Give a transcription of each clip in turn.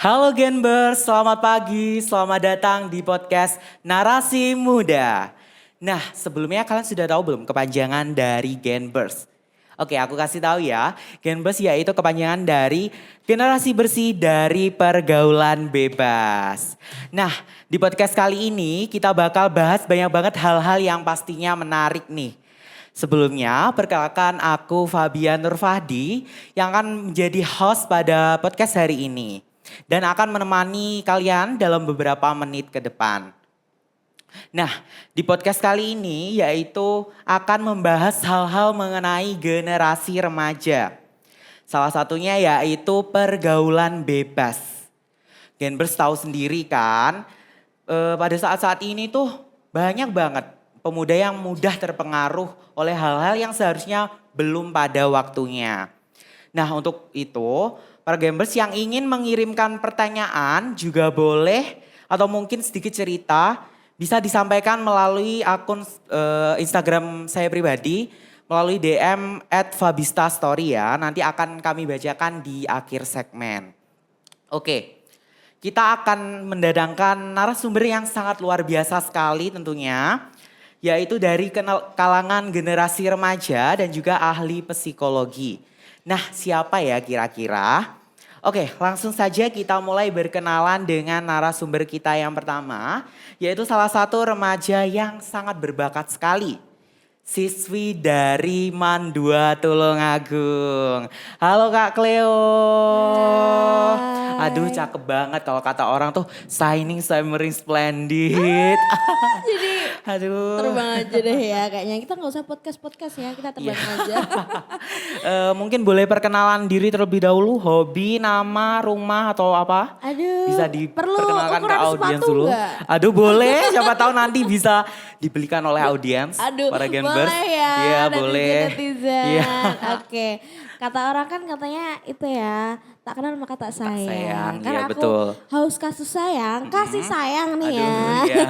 Halo Genbers, selamat pagi, selamat datang di podcast Narasi Muda. Nah, sebelumnya kalian sudah tahu belum kepanjangan dari Genbers? Oke, aku kasih tahu ya. Genbers yaitu kepanjangan dari Generasi Bersih dari Pergaulan Bebas. Nah, di podcast kali ini kita bakal bahas banyak banget hal-hal yang pastinya menarik nih. Sebelumnya, perkenalkan aku Fabian Nurfahdi yang akan menjadi host pada podcast hari ini. Dan akan menemani kalian dalam beberapa menit ke depan. Nah, di podcast kali ini yaitu akan membahas hal-hal mengenai generasi remaja. Salah satunya yaitu pergaulan bebas. Genbers tahu sendiri kan, pada saat-saat ini tuh banyak banget pemuda yang mudah terpengaruh oleh hal-hal yang seharusnya belum pada waktunya. Nah, untuk itu para gamers yang ingin mengirimkan pertanyaan juga boleh atau mungkin sedikit cerita bisa disampaikan melalui akun Instagram saya pribadi melalui DM @fabistastory ya. Nanti akan kami bacakan di akhir segmen. Oke, kita akan mendatangkan narasumber yang sangat luar biasa sekali tentunya. Yaitu dari kalangan generasi remaja dan juga ahli psikologi. Nah, siapa ya kira-kira? Oke, langsung saja kita mulai berkenalan dengan narasumber kita yang pertama, yaitu salah satu remaja yang sangat berbakat sekali. Siswi dari MAN 2 Tulungagung. Halo Kak Cleo. Aduh, cakep banget kalau kata orang tuh shining, shimmering, splendid. Jadi Aduh. terbang aja deh ya kayaknya. Kita gak usah podcast ya, kita terbang aja. Mungkin boleh perkenalan diri terlebih dahulu, hobi, nama, rumah atau apa? Aduh, Bisa perlu diperkenalkan ke ukuran audiens sepatu dulu. nggak? Aduh boleh, siapa tahu nanti bisa dibelikan oleh audiens Aduh, para gamers. boleh ya Iya boleh. netizen. Iya. Oke, kata orang kan katanya itu ya, tak kenal maka tak sayang. sayang, Karena iya, aku betul. haus kasus sayang, kasih sayang nih Aduh, ya. iya.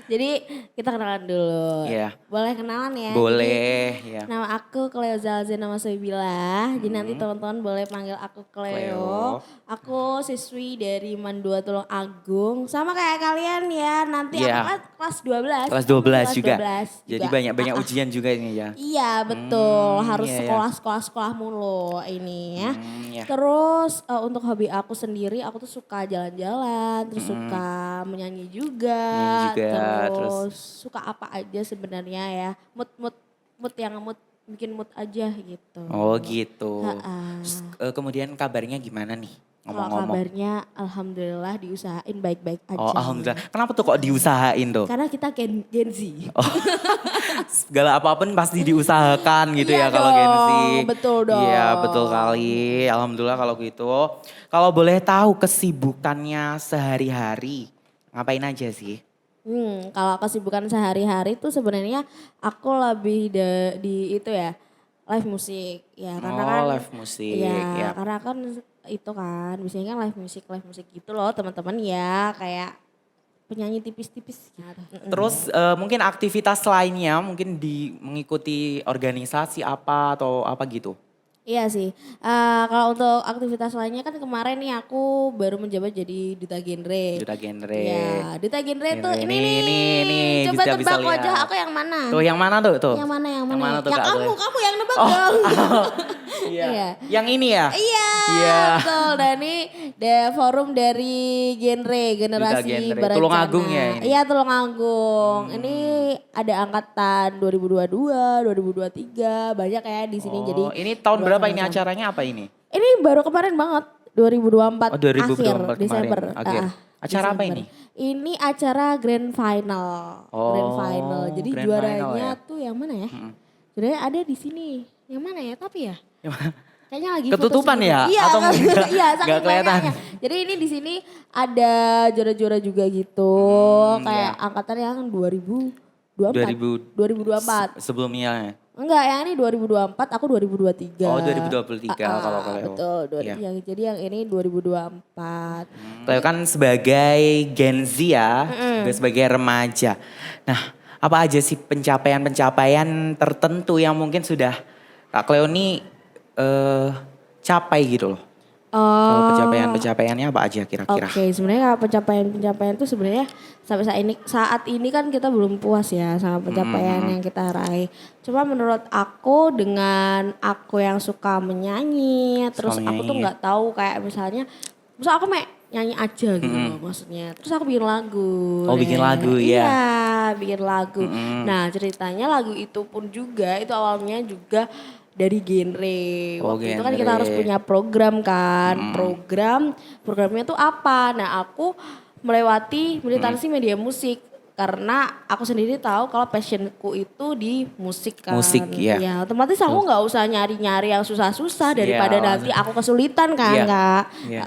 Jadi kita kenalan dulu. Iya. Boleh kenalan ya? Boleh, ya. Nama aku Cleo Zalzin nama Soibila. Jadi nanti teman-teman boleh panggil aku Cleo. Aku siswi dari MAN 2 Tulung Agung. Sama kayak kalian ya. Nanti Iya. aku kan kelas 12. Kelas 12 juga. 12 Jadi juga. banyak ujian juga ini ya. Iya betul. Harus iya, iya. sekolah mulu ini ya. Iya. Terus untuk hobi aku sendiri, aku tuh suka jalan-jalan, terus suka menyanyi juga, Menyanyi juga, terus suka apa aja sebenarnya ya. Mood yang bikin mood aja gitu. Oh gitu. Ha-ha. Terus, kemudian kabarnya gimana nih? Kalau Ngomong-ngomong. kabarnya alhamdulillah diusahain baik-baik aja. Oh alhamdulillah. Kenapa tuh kok diusahain tuh? Karena kita Gen Z. Oh, segala apapun pasti diusahakan gitu Iya ya kalau Gen Z. dong, betul dong. Iya betul kali. Alhamdulillah kalau gitu. Kalau boleh tahu kesibukannya sehari-hari ngapain aja sih? Kalau kesibukan sehari-hari tuh sebenarnya aku lebih di itu ya live musik ya karena kan Live musik. ya Ya. karena kan itu kan biasanya kan live musik gitu loh teman-teman ya kayak penyanyi tipis-tipis gitu. Terus mungkin aktivitas lainnya mungkin mengikuti organisasi apa atau apa gitu? Iya sih. Kalau untuk aktivitas lainnya kan kemarin nih aku baru menjabat jadi duta genre. Duta genre. Iya, duta genre tuh Genre ini nih, nih. Coba bisa tebak lihat. wajah aku yang mana? Tuh yang mana tuh? Yang mana? Yang mana tuh, Yang Kak Glenn? kamu yang nebak Oh, dong. Iya. Iya. Yang ini ya? Iya, Iya. betul. Dan ini forum dari generasi genre. Berencana. Tulungagung ya ini? Iya, Tulungagung. Ini ada angkatan 2022, 2023, banyak ya di sini. Jadi ini tahun buat berapa ini sama-sama. acaranya apa ini? Ini baru kemarin banget, 2024, Oh 2024 akhir Desember. kemarin. Akhir. Acara apa Desember. ini? Ini acara grand final. Grand Oh, final. Jadi grand juaranya final ya? tuh yang mana ya? Juaranya ada di sini. Yang mana ya? Tapi ya. Kayaknya lagi Ketutupan foto sendiri. ya? Iya, Atau mungkin iya, saking nggak kelihatan? banyaknya. Jadi ini di sini ada juara-juara juga gitu. Kayak angkatan yang 2024. Sebelumnya. Enggak, yang ini 2024, aku 2023. Oh 2023 kalau Cleo. Betul, Iya. jadi yang ini 2024. Cleo kan sebagai Gen Z ya, sebagai remaja. Nah apa aja sih pencapaian-pencapaian tertentu yang mungkin sudah Kak Cleo ini capai gitu loh? Kalau pencapaiannya apa aja kira-kira? Oke, sebenarnya kalau pencapaian tuh sebenarnya sampai saat ini kan kita belum puas ya sama pencapaian yang kita raih. Cuma menurut aku dengan aku yang suka menyanyi, terus Suka aku tuh menyanyi. nggak tahu kayak misalnya aku nyanyi aja gitu loh maksudnya. Terus aku bikin lagu. Oh, bikin lagu ya? Iya, bikin lagu. Nah ceritanya lagu itu pun juga itu awalnya juga dari genre. Oh, Waktu itu kan kita harus genre. punya program kan. Programnya tuh apa? Nah, aku melewati militansi media musik karena aku sendiri tahu kalau passionku itu di musik kan. Musik, ya. Ya, otomatis aku nggak usah nyari-nyari yang susah-susah daripada Iya, nanti aku kesulitan kan, Iya, Kak. iya.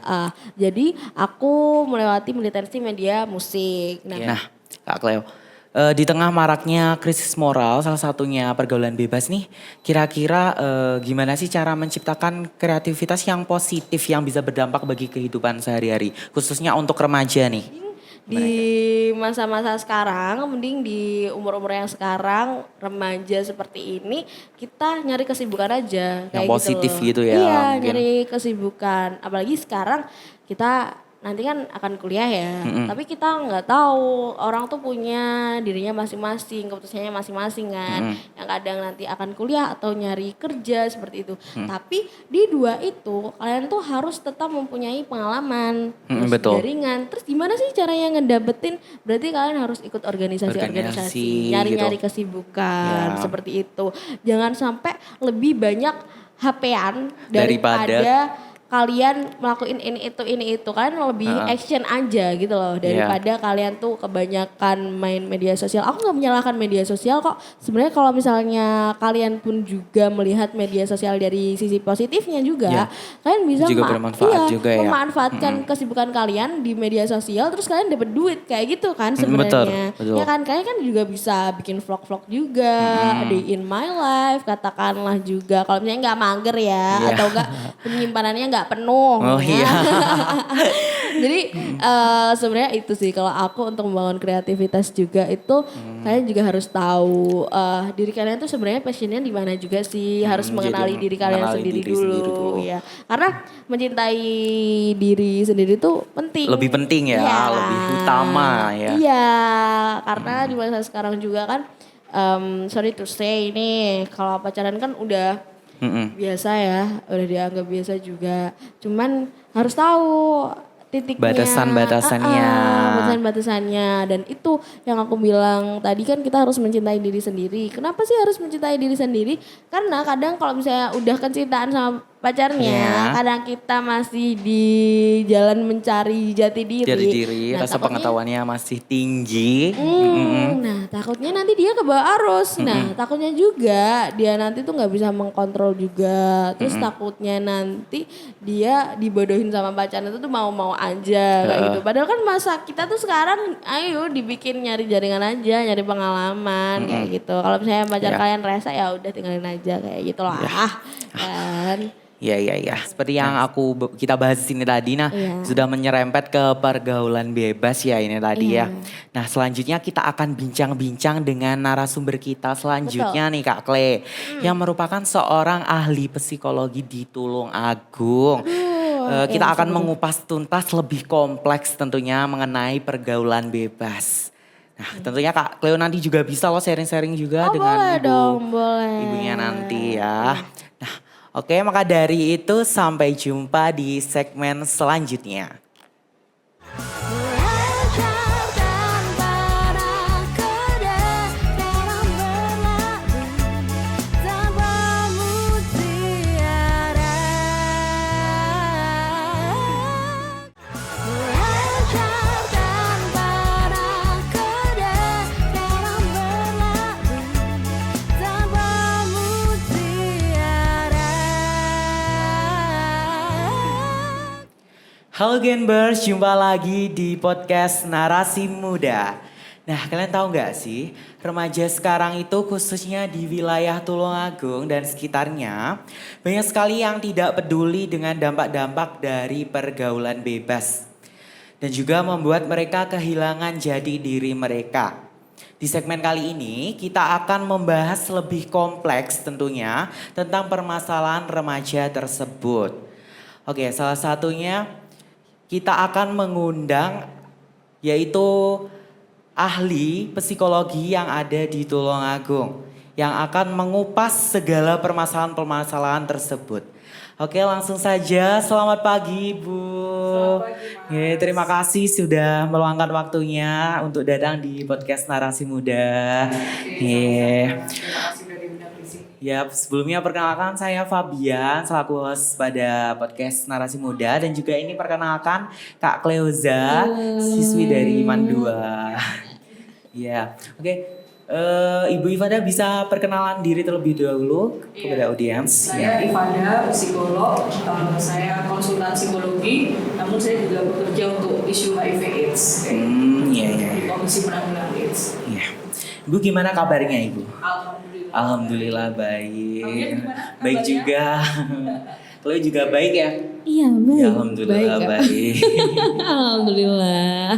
Jadi aku melewati militansi media musik. Nah, Kak Cleo, di tengah maraknya krisis moral, salah satunya pergaulan bebas nih, kira-kira gimana sih cara menciptakan kreativitas yang positif yang bisa berdampak bagi kehidupan sehari-hari, khususnya untuk remaja nih? Di masa-masa sekarang, mending di umur-umur yang sekarang remaja seperti ini kita nyari kesibukan aja kayak positif loh. gitu ya, Iya, mungkin. nyari kesibukan. Apalagi sekarang kita nanti kan akan kuliah ya. Tapi kita nggak tahu orang tuh punya dirinya masing-masing, keputusannya masing-masing kan. Yang kadang nanti akan kuliah atau nyari kerja seperti itu. Tapi di dua itu kalian tuh harus tetap mempunyai pengalaman, terus betul. jaringan. Terus gimana sih caranya ngedapetin? Berarti kalian harus ikut Organisasi, organisasi-organisasi, nyari-nyari gitu. kesibukan Ya. seperti itu. Jangan sampai lebih banyak HP-an Daripada daripada kalian melakukan ini itu kan lebih action aja gitu loh daripada kalian tuh kebanyakan main media sosial. Aku nggak menyalahkan media sosial kok. Sebenarnya kalau misalnya kalian pun juga melihat media sosial dari sisi positifnya juga, kalian bisa Juga bermanfaat juga ya. memanfaatkan kesibukan kalian di media sosial terus kalian dapat duit kayak gitu kan sebenarnya. betul. Ya kan kalian kan juga bisa bikin vlog-vlog juga, day in my life katakanlah juga kalau misalnya nggak mager ya atau enggak penyimpanannya nggak penuh. Oh ya. iya. Jadi sebenarnya itu sih kalau aku untuk membangun kreativitas juga itu kalian juga harus tahu diri kalian tuh sebenarnya passionnya di mana juga sih. Harus Jadi mengenali diri kalian mengenali sendiri diri dulu. sendiri dulu. Ya. Karena mencintai diri sendiri tuh penting. Lebih penting ya, Iya. lebih utama ya. Iya, karena di masa sekarang juga kan sorry to say ini kalau pacaran kan udah biasa ya, udah dianggap biasa juga. Cuman harus tahu titiknya. Batasan-batasannya. Batasan-batasannya. Dan itu yang aku bilang tadi kan kita harus mencintai diri sendiri. Kenapa sih harus mencintai diri sendiri? Karena kadang kalau misalnya udah kecintaan sama pacarnya, kadang kita masih di jalan mencari jati diri. Rasa takutnya- pengetahuannya masih tinggi. Nah takutnya nanti dia kebawa arus. Nah takutnya juga dia nanti tuh nggak bisa mengkontrol juga. Terus takutnya nanti dia dibodohin sama pacarnya itu tuh mau-mau aja kayak gitu. Padahal kan masa kita tuh sekarang ayo dibikin nyari jaringan aja, nyari pengalaman kayak gitu. Kalau misalnya pacar kalian rese ya udah tinggalin aja kayak gitu lah. Kan. Iya. Seperti yang kita bahas di sini tadi, sudah menyerempet ke pergaulan bebas ya ini tadi ya. Nah selanjutnya kita akan bincang-bincang dengan narasumber kita selanjutnya nih Kak Cle. Yang merupakan seorang ahli psikologi di Tulung Agung. Kita akan mengupas tuntas lebih kompleks tentunya mengenai pergaulan bebas. Nah tentunya Kak Cleo nanti juga bisa loh sharing-sharing juga dengan ibunya nanti ya. Nah oke, maka dari itu sampai jumpa di segmen selanjutnya. Halo Genbers, jumpa lagi di podcast Narasi Muda. Nah kalian tahu nggak sih, remaja sekarang itu khususnya di wilayah Tulungagung dan sekitarnya, banyak sekali yang tidak peduli dengan dampak-dampak dari pergaulan bebas. Dan juga membuat mereka kehilangan jati diri mereka. Di segmen kali ini kita akan membahas lebih kompleks tentunya tentang permasalahan remaja tersebut. Oke, salah satunya kita akan mengundang yaitu ahli psikologi yang ada di Tulungagung yang akan mengupas segala permasalahan-permasalahan tersebut. Oke, langsung saja. Selamat pagi, Ibu. Selamat pagi, Mas. Terima kasih sudah meluangkan waktunya untuk datang di podcast Narasi Muda. Terima kasih sudah diundang di sini. Ya, sebelumnya perkenalkan saya Fabian selaku host pada podcast Narasi Muda dan juga ini perkenalkan Kak Cleoza, siswi dari IMAN 2. Ya, oke. Ibu Ivada bisa perkenalan diri terlebih dahulu kepada audiens. Saya Ivada, psikolog. Saya konsultan psikologi, namun saya juga bekerja untuk isu HIV/AIDS di Komisi Penanggulangan AIDS. Iya. Ibu gimana kabarnya, Ibu? Alhamdulillah. Alhamdulillah baik. Kalian gimana Baik kabarnya? juga. Kalau juga baik ya? Iya baik. Ya, alhamdulillah Kak. baik. Alhamdulillah.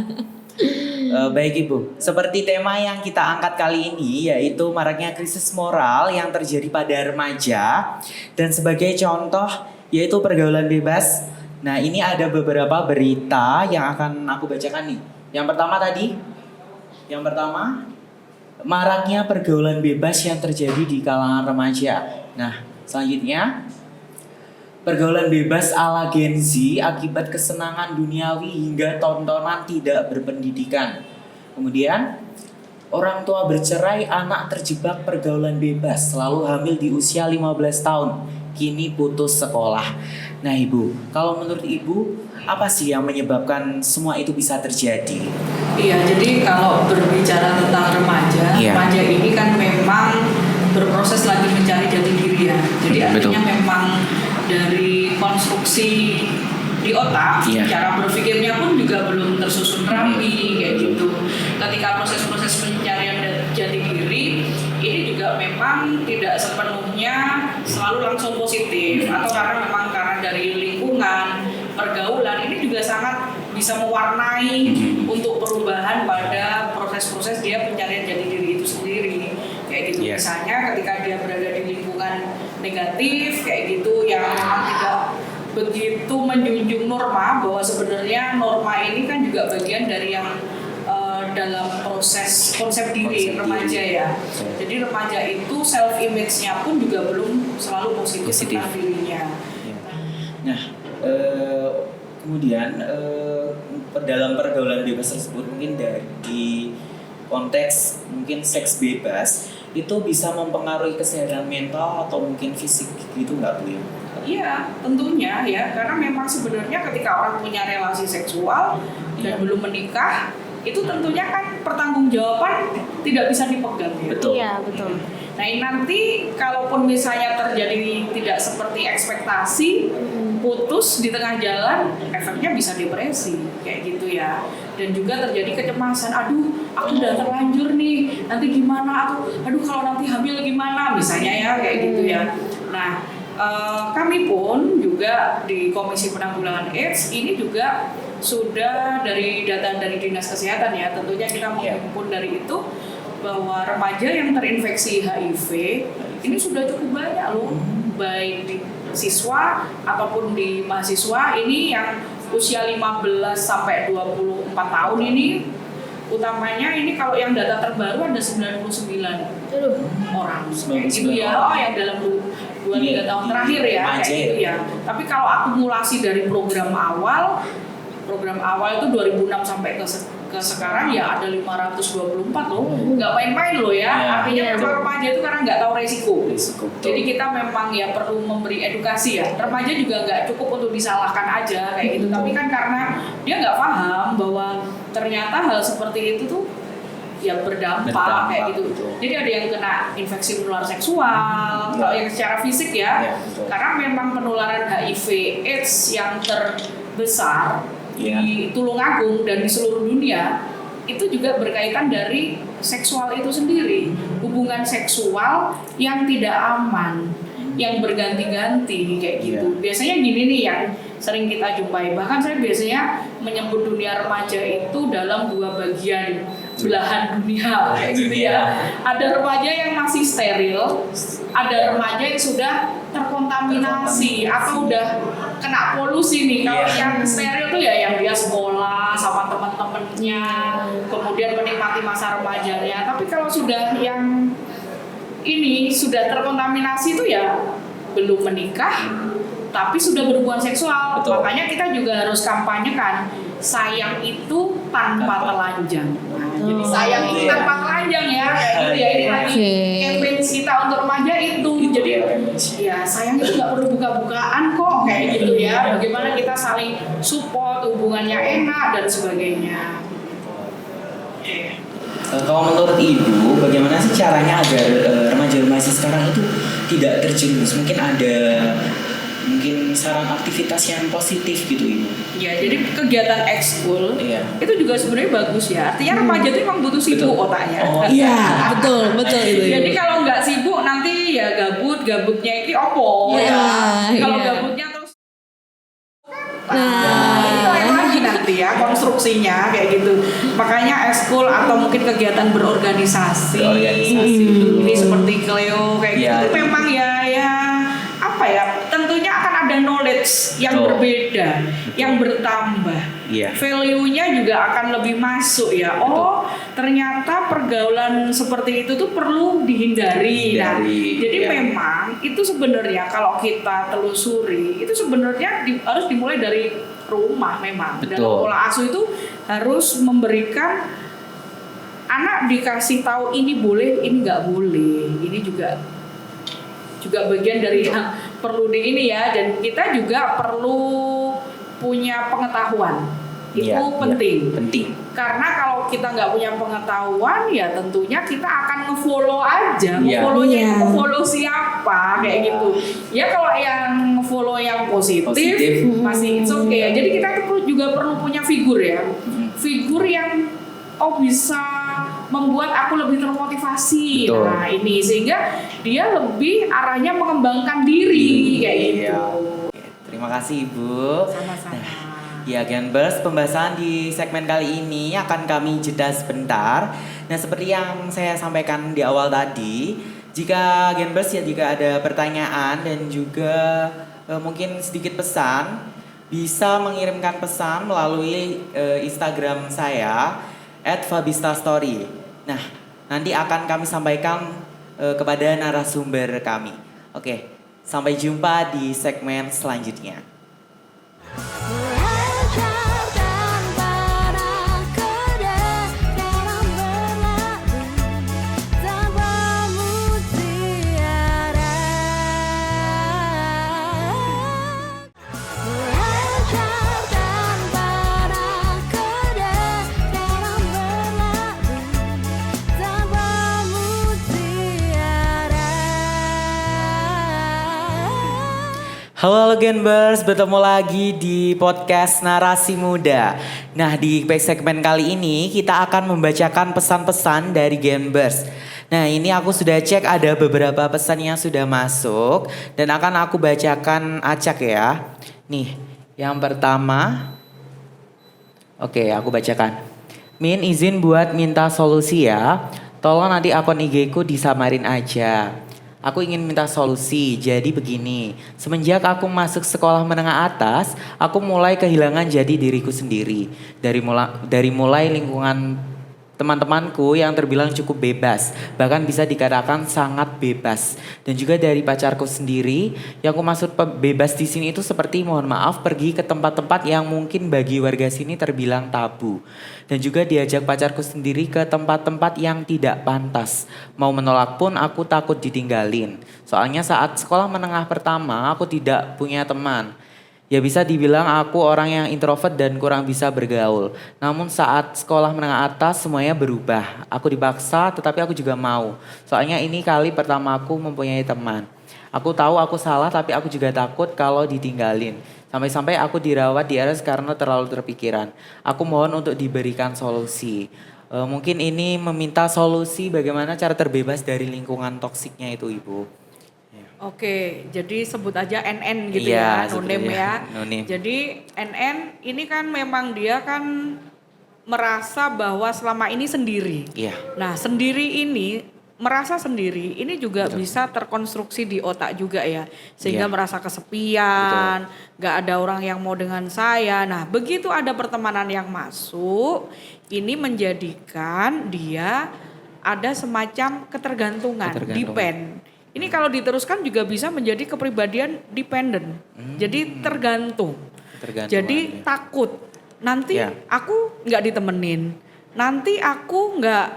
Baik Ibu, seperti tema yang kita angkat kali ini yaitu maraknya krisis moral yang terjadi pada remaja dan sebagai contoh yaitu pergaulan bebas. Nah ini ada beberapa berita yang akan aku bacakan nih. Yang pertama maraknya pergaulan bebas yang terjadi di kalangan remaja. Nah selanjutnya pergaulan bebas ala Gen Z akibat kesenangan duniawi hingga tontonan tidak berpendidikan. Kemudian, orang tua bercerai, anak terjebak pergaulan bebas, lalu hamil di usia 15 tahun, kini putus sekolah. Nah Ibu, kalau menurut Ibu, apa sih yang menyebabkan semua itu bisa terjadi? Iya, jadi kalau berbicara tentang remaja, Iya. remaja ini kan memang berproses lagi mencari jati diri ya. Jadi Betul. artinya memang dari konstruksi di otak, Iya. cara berpikirnya pun juga belum tersusun rapi kayak gitu. Ketika proses-proses pencarian jati diri ini juga memang tidak sepenuhnya selalu langsung positif atau karena dari lingkungan, pergaulan ini juga sangat bisa mewarnai untuk perubahan pada proses-proses dia pencarian jati diri itu sendiri kayak gitu. Iya. Misalnya ketika dia berada di lingkungan negatif kayak gitu yang memang tidak begitu menjunjung norma, bahwa sebenarnya norma ini kan juga bagian dari yang dalam proses konsep diri Konsep remaja diri. ya. Jadi remaja itu self image-nya pun juga belum selalu positif tentang dirinya. Nah, kemudian dalam pergaulan bebas tersebut mungkin dari konteks mungkin seks bebas itu bisa mempengaruhi kesehatan mental atau mungkin fisik gitu nggak Bu? Iya, tentunya ya, karena memang sebenarnya ketika orang punya relasi seksual dan belum menikah, itu tentunya kan pertanggungjawaban tidak bisa dipegang ya. Betul. Iya betul. Nah ini nanti kalaupun misalnya terjadi tidak seperti ekspektasi, putus di tengah jalan, efeknya bisa depresi kayak gitu ya. Dan juga terjadi kecemasan, aduh aku udah terlanjur nih, nanti gimana, atau aduh kalau nanti hamil gimana misalnya ya kayak gitu ya. Nah kami pun juga di Komisi Penanggulangan AIDS ini juga sudah dari data dari Dinas Kesehatan ya, tentunya kita menghimpun dari itu bahwa remaja yang terinfeksi HIV ini sudah cukup banyak loh, baik di siswa ataupun di mahasiswa ini yang usia 15 sampai 24 tahun ini, utamanya ini kalau yang data terbaru ada 99 orang kayak gitu ya. Oh yang dalam 2-3 tahun terakhir ya kayak gitu ya. Tapi kalau akumulasi dari program awal itu 2006 sampai ke sekarang ya ada 524 loh. Nggak main-main loh ya. Artinya memang remaja itu karena nggak tahu resiko. Jadi kita memang ya perlu memberi edukasi ya. Remaja juga nggak cukup untuk disalahkan aja kayak gitu. Tapi kan karena dia nggak paham bahwa ternyata hal seperti itu tuh ya berdampak kayak gitu. Betul. Jadi ada yang kena infeksi menular seksual, kalau yang secara fisik ya. Karena memang penularan HIV/AIDS yang terbesar di Tulungagung dan di seluruh dunia itu juga berkaitan dari seksual itu sendiri, hubungan seksual yang tidak aman, yang berganti-ganti kayak gitu. Biasanya gini nih yang sering kita jumpai, bahkan saya biasanya menyebut dunia remaja itu dalam 2 bagian belahan dunia kayak gitu ya. Ada remaja yang masih steril, ada remaja yang sudah terkontaminasi atau udah kena polusi nih. Kalau Iya. yang steril tuh ya yang dia sekolah sama teman-temannya, kemudian menikmati masa remajanya. Tapi kalau sudah yang ini sudah terkontaminasi itu ya belum menikah, tapi sudah berhubungan seksual. Betul. Makanya kita juga harus kampanyekan sayang itu tanpa telanjang. Nah, jadi sayang itu Iya. tanpa telanjang ya, kayak gitu ya. Ini lagi Oke. campaign kita untuk remaja itu. Jadi ya sayang itu nggak perlu buka-bukaan kok kayak gitu ya. Bagaimana kita saling support, hubungannya enak dan sebagainya. Oke. Kalau menurut Ibu, bagaimana sih caranya agar remaja-remaja sekarang itu tidak terjerumus? Mungkin saran aktivitas yang positif gitu Ibu. Ya, jadi kegiatan ekskul Iya. itu juga sebenarnya bagus ya. Artinya remaja itu memang butuh sibuk Betul. otaknya. Oh, Iya, betul itu. Jadi kalau nggak sibuk nanti ya gabutnya itu opo Iya, ya. Kalau iya. gabutnya terus Nah. itu lain lagi nanti ya konstruksinya kayak gitu. Makanya ekskul atau mungkin kegiatan berorganisasi. Ini seperti Cleo kayak Iya. gitu memang ya apa ya? Tentunya akan ada knowledge yang Betul. berbeda, yang bertambah. Iya. Value-nya juga akan lebih masuk ya. Oh, ternyata pergaulan seperti itu tuh perlu dihindari. Nah, Dihindari, jadi ya. memang itu sebenarnya kalau kita telusuri itu sebenarnya harus dimulai dari rumah memang. Betul. Dalam pola asuh itu harus memberikan anak dikasih tahu ini boleh, ini nggak boleh. Ini juga bagian dari yang perlu di ini ya, dan kita juga perlu punya pengetahuan. Itu Iya, penting. iya, penting. Karena kalau kita nggak punya pengetahuan ya tentunya kita akan nge-follow aja. Iya. Nge-follownya Iya. nge-follow siapa kayak Iya. gitu. Ya kalau yang nge-follow yang positif. Masih it's okay ya. Jadi kita tuh juga perlu punya figur ya. Figur yang bisa membuat aku lebih termotivasi. Betul. Nah, ini sehingga dia lebih arahnya mengembangkan diri kayak gitu. Iya. Oke, terima kasih Ibu. Sama-sama. Ya Genbers, pembahasan di segmen kali ini akan kami jeda sebentar. Nah seperti yang saya sampaikan di awal tadi, jika Genbers ya jika ada pertanyaan dan juga mungkin sedikit pesan, bisa mengirimkan pesan melalui Instagram saya @fabistastory. Nah nanti akan kami sampaikan kepada narasumber kami. Oke, sampai jumpa di segmen selanjutnya. Belajar tanpa rakyat dalam berlalu tanpa mutiara. Belajar tanpa rakyat dalam berlalu tanpa mutiara. Halo Genbers, bertemu lagi di podcast Narasi Muda. Nah di segmen kali ini kita akan membacakan pesan-pesan dari Genbers. Nah ini aku sudah cek ada beberapa pesan yang sudah masuk dan akan aku bacakan acak ya. Nih yang pertama, oke aku bacakan. Min izin buat minta solusi ya. Tolong nanti akun IG ku disamarin aja. Aku ingin minta solusi, jadi begini. Semenjak aku masuk sekolah menengah atas, aku mulai kehilangan jadi diriku sendiri. Dari mulai lingkungan teman-temanku yang terbilang cukup bebas, bahkan bisa dikatakan sangat bebas. Dan juga dari pacarku sendiri, yang aku maksud bebas di sini itu seperti mohon maaf pergi ke tempat-tempat yang mungkin bagi warga sini terbilang tabu. Dan juga diajak pacarku sendiri ke tempat-tempat yang tidak pantas. Mau menolak pun aku takut ditinggalin. Soalnya saat sekolah menengah pertama aku tidak punya teman. Ya bisa dibilang aku orang yang introvert dan kurang bisa bergaul. Namun saat sekolah menengah atas semuanya berubah. Aku dipaksa tetapi aku juga mau. Soalnya ini kali pertama aku mempunyai teman. Aku tahu aku salah tapi aku juga takut kalau ditinggalin. Sampai-sampai aku dirawat di RS karena terlalu terpikiran. Aku mohon untuk diberikan solusi. Mungkin ini meminta solusi bagaimana cara terbebas dari lingkungan toksiknya itu Ibu. Oke, jadi sebut aja NN gitu Iya, ya, no sebut name aja, ya. no name. Jadi NN ini kan memang dia kan merasa bahwa selama ini sendiri. Iya. Nah, sendiri ini merasa sendiri ini juga bisa terkonstruksi di otak juga ya, sehingga merasa kesepian, nggak ada orang yang mau dengan saya. Nah begitu ada pertemanan yang masuk, ini menjadikan dia ada semacam ketergantungan. Depend. Ini kalau diteruskan juga bisa menjadi kepribadian dependent, jadi tergantung. Jadi takut nanti aku nggak ditemenin, nanti aku nggak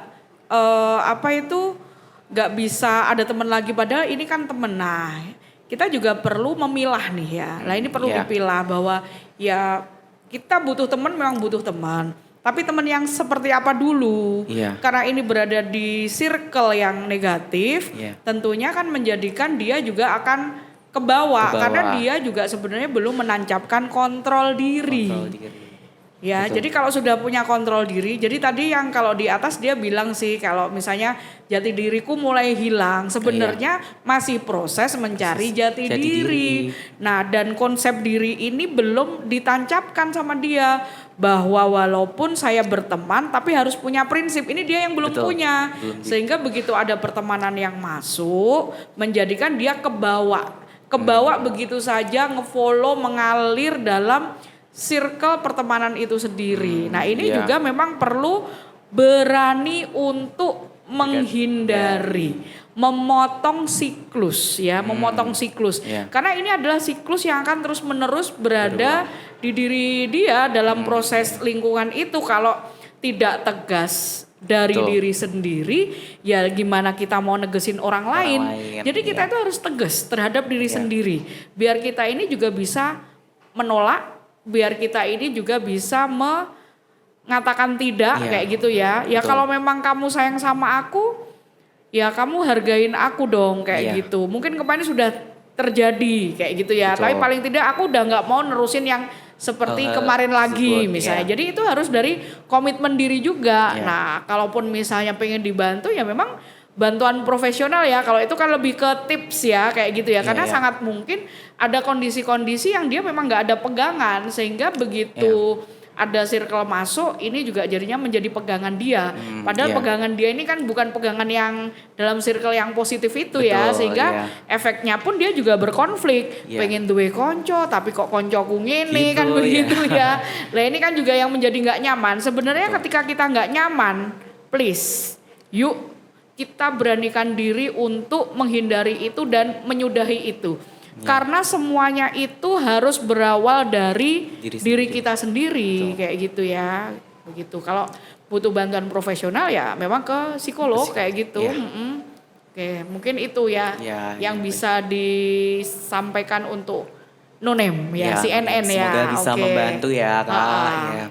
nggak bisa ada teman lagi, padahal ini kan temen. Nah kita juga perlu memilah nih ya. Nah ini perlu dipilah bahwa ya kita butuh teman, memang butuh teman. Tapi teman yang seperti apa dulu? Karena ini berada di circle yang negatif, tentunya kan menjadikan dia juga akan kebawa. Karena dia juga sebenarnya belum menancapkan kontrol diri. Ya, jadi kalau sudah punya kontrol diri, jadi tadi yang kalau di atas dia bilang sih kalau misalnya jati diriku mulai hilang, sebenarnya masih proses mencari jati diri. Nah, dan konsep diri ini belum ditancapkan sama dia bahwa walaupun saya berteman tapi harus punya prinsip. Ini dia yang belum punya. Sehingga begitu ada pertemanan yang masuk, menjadikan dia kebawa begitu saja, ngefollow, mengalir dalam circle pertemanan itu sendiri. Nah ini juga memang perlu berani untuk menghindari, memotong siklus ya, memotong siklus. Karena ini adalah siklus yang akan terus menerus berada di diri dia dalam proses lingkungan itu. Kalau tidak tegas dari diri sendiri, ya gimana kita mau negesin orang lain. Jadi kita itu harus tegas terhadap diri sendiri. Biar kita ini juga bisa menolak, biar kita ini juga bisa mengatakan tidak kayak gitu ya. Ya kalau memang kamu sayang sama aku, ya kamu hargain aku dong kayak gitu. Mungkin kemarin sudah terjadi kayak gitu ya. Tapi paling tidak aku udah nggak mau nerusin yang seperti kemarin lagi misalnya. Jadi itu harus dari komitmen diri juga. Nah kalaupun misalnya pengen dibantu ya memang bantuan profesional ya. Kalau itu kan lebih ke tips ya kayak gitu ya. Karena sangat mungkin ada kondisi-kondisi yang dia memang nggak ada pegangan, sehingga begitu ada circle masuk ini juga jadinya menjadi pegangan dia. Padahal pegangan dia ini kan bukan pegangan yang dalam circle yang positif itu ya, sehingga efeknya pun dia juga berkonflik. Pengen duwe konco tapi kok koncoku ngene kan begitu ya. Nah ini kan juga yang menjadi nggak nyaman. Sebenarnya ketika kita nggak nyaman, please yuk kita beranikan diri untuk menghindari itu dan menyudahi itu. Karena semuanya itu harus berawal dari diri kita sendiri kayak gitu ya. Begitu. Kalau butuh bantuan profesional ya memang ke psikolog kayak gitu. Oke, mungkin itu ya yang bisa disampaikan untuk Nonem ya, CNN ya. Semoga bisa membantu ya Kak. Ya.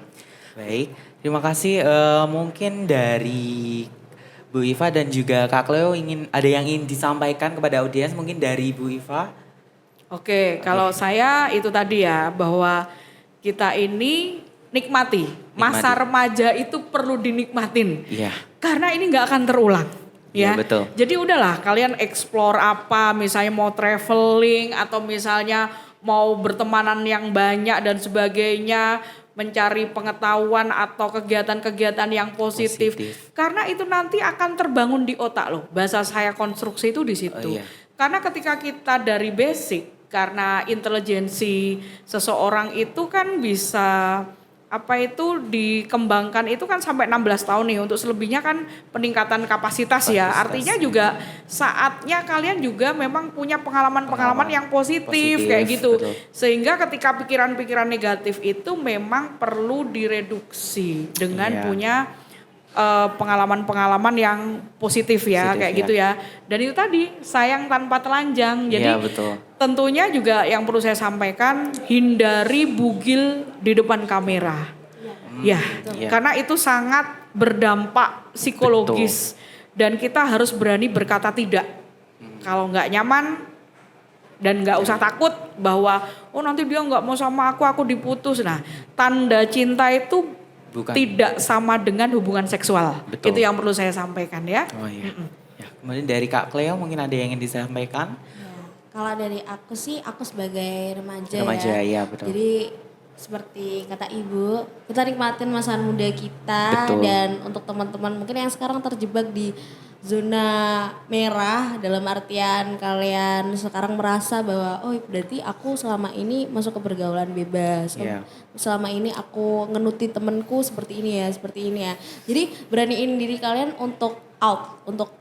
Baik, terima kasih. Mungkin dari Bu Iva dan juga Kak Cleo ada yang ingin disampaikan kepada audiens, mungkin dari Bu Iva. Oke, kalau saya itu tadi ya bahwa kita ini nikmati. Masa remaja itu perlu dinikmatin. Karena ini nggak akan terulang. Ya, betul. Jadi udahlah kalian explore apa, misalnya mau traveling atau misalnya mau bertemanan yang banyak dan sebagainya, mencari pengetahuan atau kegiatan-kegiatan yang positif. Karena itu nanti akan terbangun di otak loh. Bahasa saya konstruksi itu di situ. Karena ketika kita dari basic, karena intelijensi seseorang itu kan bisa dikembangkan itu kan sampai 16 tahun nih. Untuk selebihnya kan peningkatan kapasitas ya. Artinya juga saatnya kalian juga memang punya pengalaman-pengalaman yang positif kayak gitu. Betul. Sehingga ketika pikiran-pikiran negatif itu memang perlu direduksi dengan punya pengalaman-pengalaman yang positif ya kayak gitu ya. Dan itu tadi sayang tanpa telanjang. Jadi tentunya juga yang perlu saya sampaikan, hindari bugil di depan kamera. Karena itu sangat berdampak psikologis. Dan kita harus berani berkata tidak. Kalau nggak nyaman dan nggak usah takut bahwa nanti dia nggak mau sama aku diputus. Nah, tanda cinta itu tidak sama dengan hubungan seksual. Itu yang perlu saya sampaikan ya. Kemudian dari Kak Cleo mungkin ada yang ingin disampaikan? Kalau dari aku sih, aku sebagai remaja ya. Betul. Jadi seperti kata Ibu, kita nikmatin masa muda kita. Dan untuk teman-teman mungkin yang sekarang terjebak di zona merah dalam artian kalian sekarang merasa bahwa oh berarti aku selama ini masuk ke pergaulan bebas. Oh, Iya. selama ini aku ngenuti temenku seperti ini ya. Jadi beraniin diri kalian untuk out, untuk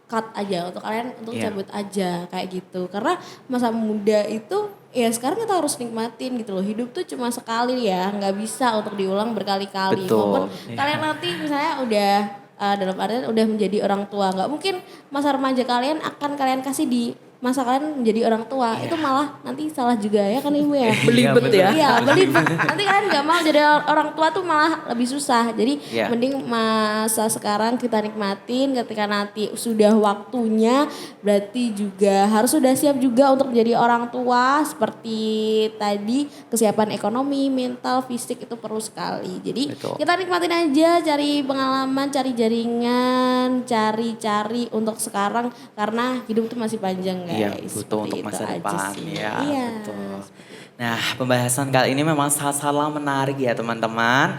cut aja, untuk kalian untuk Iya. cabut aja kayak gitu. Karena masa muda itu ya sekarang kita harus nikmatin gitu loh. Hidup tuh cuma sekali ya, nggak bisa untuk diulang berkali-kali. Betul, Maupun iya. kalian nanti misalnya udah dalam artian udah menjadi orang tua, nggak mungkin masa remaja kalian akan kalian kasih di masa kalian menjadi orang tua. Itu malah nanti salah juga ya kan ibu ya. Belibet betul. ya. Iya, belibet. Nanti kalian nggak mau jadi orang tua tuh malah lebih susah. Jadi Iya. mending masa sekarang kita nikmatin, ketika nanti sudah waktunya berarti juga harus sudah siap juga untuk menjadi orang tua. Seperti tadi kesiapan ekonomi, mental, fisik itu perlu sekali. Jadi Betul. kita nikmatin aja, cari pengalaman, cari jaringan, cari untuk sekarang karena hidup tuh masih panjang guys. Iya, butuh Seperti untuk itu masa aja depan sih. ya. Iya. Betul. Nah, pembahasan kali ini memang sangat-sangat menarik ya teman-teman.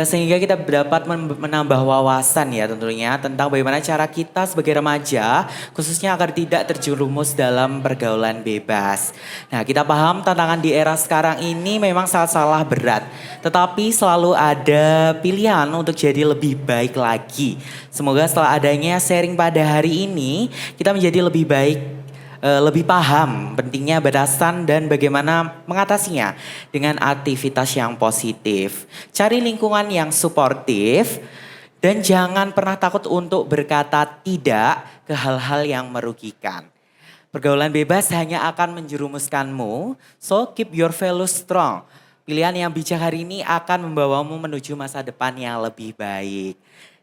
Sehingga kita dapat menambah wawasan ya tentunya tentang bagaimana cara kita sebagai remaja khususnya agar tidak terjerumus dalam pergaulan bebas. Nah, kita paham tantangan di era sekarang ini memang sangat-sangat berat. Tetapi selalu ada pilihan untuk jadi lebih baik lagi. Semoga setelah adanya sharing pada hari ini kita menjadi lebih baik, lebih paham pentingnya batasan dan bagaimana mengatasinya dengan aktivitas yang positif. Cari lingkungan yang suportif dan jangan pernah takut untuk berkata tidak ke hal-hal yang merugikan. Pergaulan bebas hanya akan menjerumuskanmu, so keep your values strong. Pilihan yang bijak hari ini akan membawamu menuju masa depan yang lebih baik.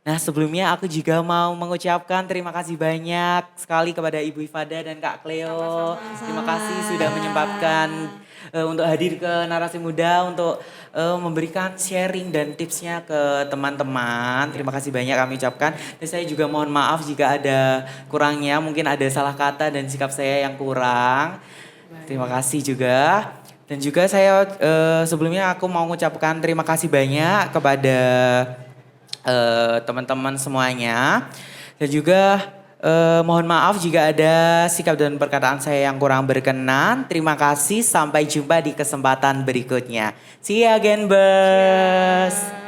Nah sebelumnya aku juga mau mengucapkan terima kasih banyak sekali kepada Ibu Ifada dan Kak Cleo. Terima kasih sudah menyempatkan untuk hadir ke Narasi Muda untuk memberikan sharing dan tipsnya ke teman-teman. Terima kasih banyak kami ucapkan. Dan saya juga mohon maaf jika ada kurangnya, mungkin ada salah kata dan sikap saya yang kurang. Terima kasih juga. Dan juga saya sebelumnya aku mau mengucapkan terima kasih banyak kepada teman-teman semuanya. Dan juga mohon maaf jika ada sikap dan perkataan saya yang kurang berkenan. Terima kasih, sampai jumpa di kesempatan berikutnya. See you again, Bers.